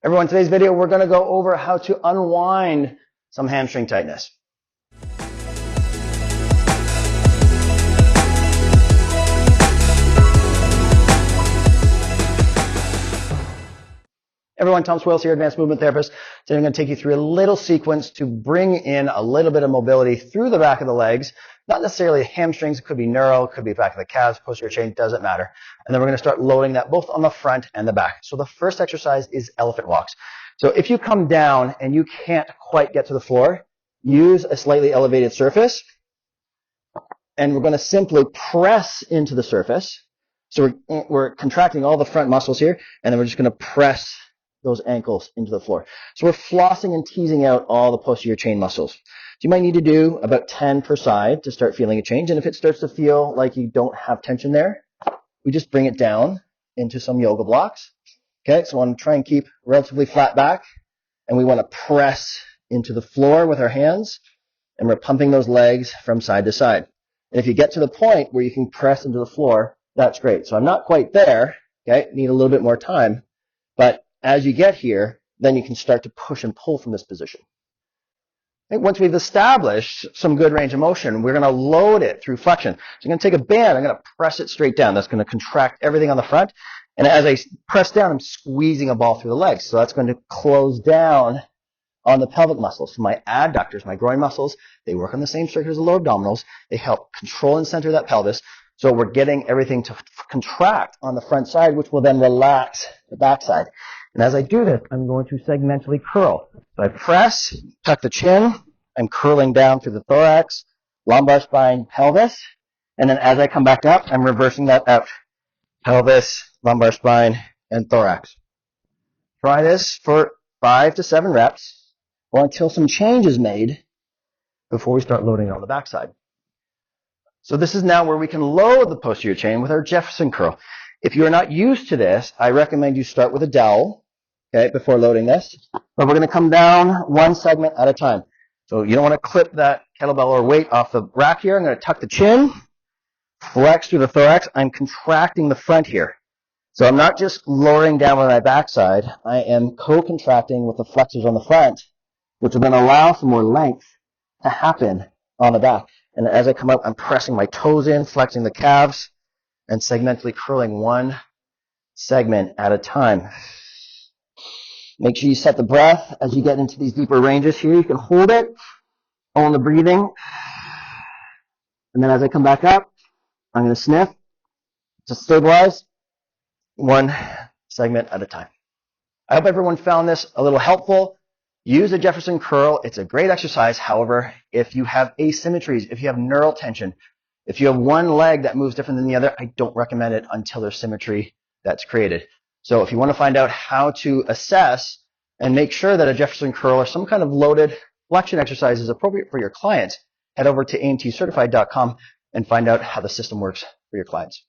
Everyone, in today's video, we're going to go over how to unwind some hamstring tightness. Everyone, Tom Swales here, Advanced Movement Therapist. Today I'm going to take you through a little sequence to bring in a little bit of mobility through the back of the legs. Not necessarily hamstrings, it could be neuro, it could be back of the calves, posterior chain, doesn't matter. And then we're going to start loading that both on the front and the back. So the first exercise is elephant walks. So if you come down and you can't quite get to the floor, use a slightly elevated surface. And we're going to simply press into the surface. So we're contracting all the front muscles here, and then we're just going to press those ankles into the floor. So we're flossing and teasing out all the posterior chain muscles. So you might need to do about 10 per side to start feeling a change. And if it starts to feel like you don't have tension there, we just bring it down into some yoga blocks. Okay, so I want to try and keep relatively flat back. And we want to press into the floor with our hands. And we're pumping those legs from side to side. And if you get to the point where you can press into the floor, that's great. So I'm not quite there. Okay, need a little bit more time. But as you get here, then you can start to push and pull from this position. Okay, once we've established some good range of motion, we're going to load it through flexion. So I'm going to take a band, I'm going to press it straight down. That's going to contract everything on the front. And as I press down, I'm squeezing a ball through the legs. So that's going to close down on the pelvic muscles. So my adductors, my groin muscles, they work on the same circuit as the lower abdominals. They help control and center that pelvis. So we're getting everything to contract on the front side, which will then relax the back side. And as I do this, I'm going to segmentally curl. So I press, tuck the chin, I'm curling down through the thorax, lumbar spine, pelvis. And then as I come back up, I'm reversing that out. Pelvis, lumbar spine, and thorax. Try this for 5 to 7 reps or until some change is made before we start loading it on the backside. So this is now where we can load the posterior chain with our Jefferson curl. If you're not used to this, I recommend you start with a dowel, okay, before loading this. But we're going to come down one segment at a time. So you don't want to clip that kettlebell or weight off the rack here. I'm going to tuck the chin, flex through the thorax. I'm contracting the front here. So I'm not just lowering down on my backside. I am co-contracting with the flexors on the front, which will then allow some more length to happen on the back. And as I come up, I'm pressing my toes in, flexing the calves, and segmentally curling one segment at a time. Make sure you set the breath as you get into these deeper ranges here. You can hold it, own the breathing. And then as I come back up, I'm going to sniff to stabilize one segment at a time. I hope everyone found this a little helpful. Use a Jefferson curl. It's a great exercise. However, if you have asymmetries, if you have neural tension, if you have one leg that moves different than the other, I don't recommend it until there's symmetry that's created. So if you want to find out how to assess and make sure that a Jefferson curl or some kind of loaded flexion exercise is appropriate for your clients, head over to amtcertified.com and find out how the system works for your clients.